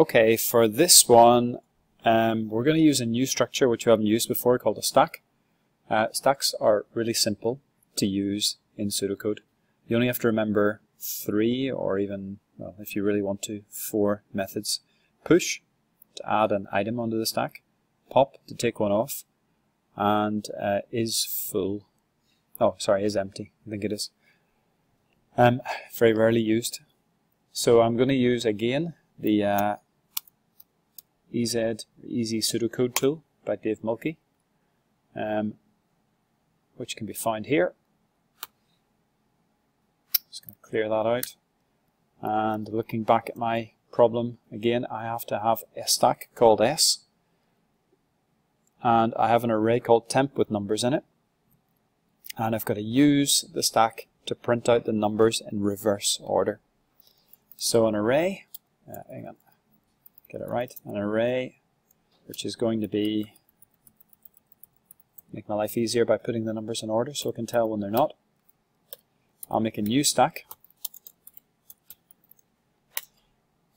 Okay, for this one, we're going to use a new structure which we haven't used before called a stack. Stacks are really simple to use in pseudocode. You only have to remember 3 or even, well, if you really want to, 4 methods. Push to add an item onto the stack, pop to take one off, and is full. Oh, sorry, is empty. I think it is. Very rarely used. So I'm going to use again the Easy Pseudocode Tool by Dave Mulkey, which can be found here. Just going to clear that out. And looking back at my problem again, I have to have a stack called S, and I have an array called temp with numbers in it, and I've got to use the stack to print out the numbers in reverse order. So an array, hang on, get it right, an array which is going to be, make my life easier by putting the numbers in order so I can tell when they're not. I'll make a new stack,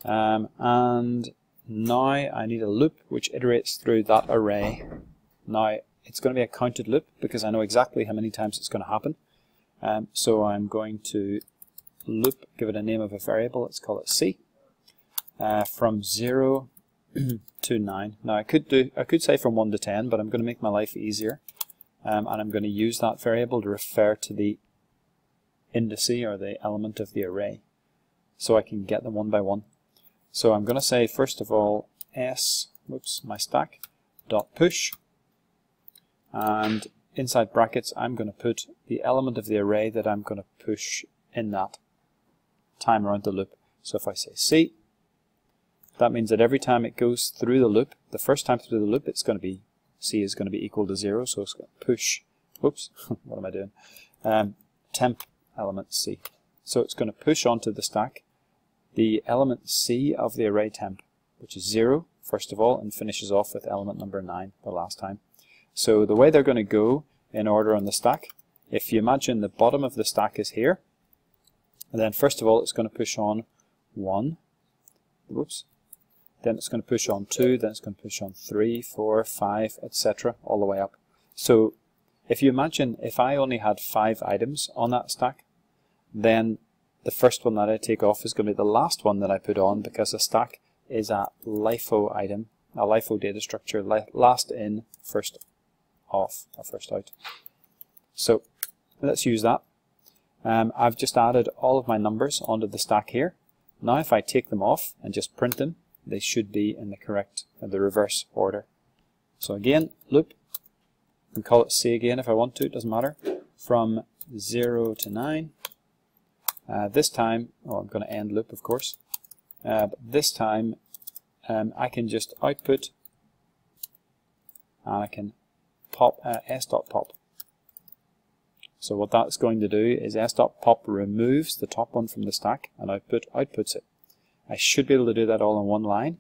and now I need a loop which iterates through that array. Now it's going to be a counted loop because I know exactly how many times it's going to happen. So I'm going to loop, give it a name of a variable, let's call it C, from 0 to 9. Now I could say from 1 to 10, but I'm going to make my life easier, and I'm going to use that variable to refer to the indice or the element of the array, so I can get them one by one. So I'm going to say first of all my stack dot push, and inside brackets I'm going to put the element of the array that I'm going to push in that time around the loop. So if I say C, that means that every time it goes through the loop, the first time through the loop, it's going to be, C is going to be equal to 0, so it's going to push, whoops, what am I doing? Temp element C. So it's going to push onto the stack the element C of the array temp, which is 0, first of all, and finishes off with element number 9 the last time. So the way they're going to go in order on the stack, if you imagine the bottom of the stack is here, and then first of all it's going to push on 1, whoops, then it's going to push on 2, then it's going to push on 3, 4, 5, etc. all the way up. So if you imagine if I only had 5 items on that stack, then the first one that I take off is going to be the last one that I put on, because a stack is a LIFO item, a LIFO data structure, last in, first off, or first out. So let's use that. I've just added all of my numbers onto the stack here. Now if I take them off and just print them, they should be in the correct, the reverse order. So again, loop, I can call it C again if I want to, it doesn't matter, from 0 to 9. This time, I'm going to end loop of course, but this time I can just output, and I can pop s.pop. So what that's going to do is s.pop removes the top one from the stack and outputs it. I should be able to do that all in one line.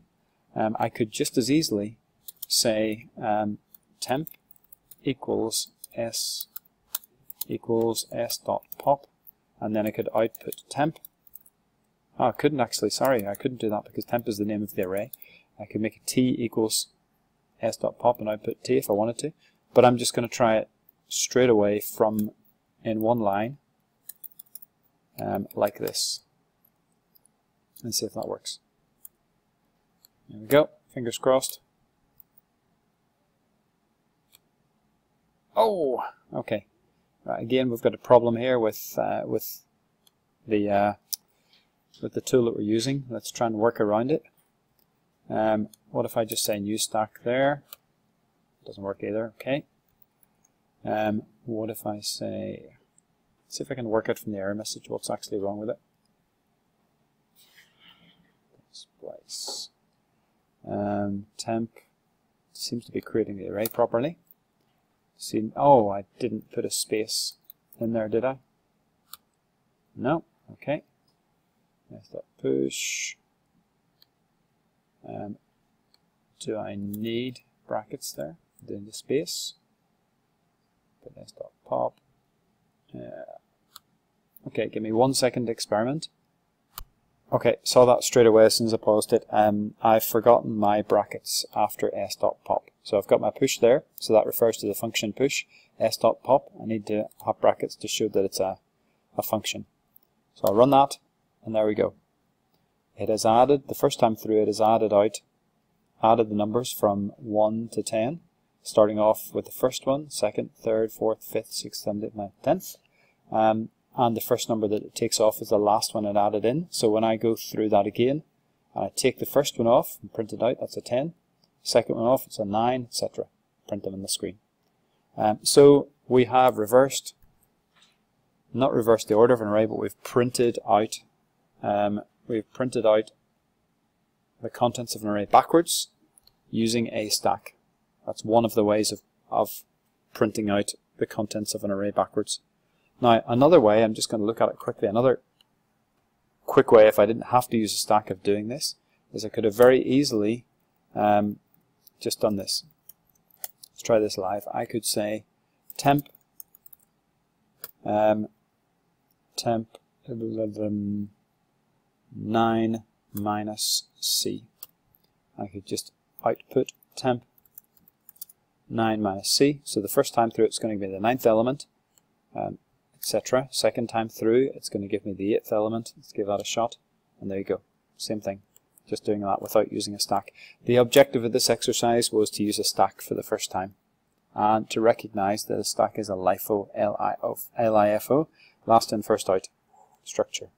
I could just as easily say temp equals s.pop, and then I could output temp. Oh, I couldn't actually, sorry, I couldn't do that because temp is the name of the array. I could make it t equals s.pop and output t if I wanted to, but I'm just going to try it straight away from in one line, like this, and see if that works. There we go, fingers crossed. Oh, okay. Right, again, we've got a problem here with the tool that we're using. Let's try and work around it. What if I just say new stack there? Doesn't work either. Okay. What if I say, see if I can work out from the error message what's actually wrong with it. Splice. Temp seems to be creating the array properly. See, oh, I didn't put a space in there, did I? No. Okay. S.push. Do I need brackets there? Then the space. Put s.pop. Okay, give me 1 second to experiment. Okay, saw that straight away as soon as I paused it. I've forgotten my brackets after s.pop. So I've got my push there, so that refers to the function push. S.pop, I need to have brackets to show that it's a function. So I'll run that, and there we go. It has added, the first time through it has added the numbers from 1 to 10, starting off with the first one, second, third, fourth, fifth, sixth, seventh, eighth, ninth, 10th. And the first number that it takes off is the last one it added in. So when I go through that again, I take the first one off and print it out, that's a 10. Second one off, it's a 9, etc. Print them on the screen. So we have not reversed the order of an array, but we've printed out the contents of an array backwards using a stack. That's one of the ways of printing out the contents of an array backwards. Now, another way, I'm just going to look at it quickly, another quick way, if I didn't have to use a stack of doing this, is I could have very easily just done this. Let's try this live. I could say temp 9 minus C. I could just output temp 9 minus C. So the first time through it's going to be the 9th element, etc. Second time through it's going to give me the 8th element. Let's give that a shot, and there you go. Same thing, just doing that without using a stack. The objective of this exercise was to use a stack for the first time and to recognize that a stack is a LIFO, L-I-F-O, last in first out structure.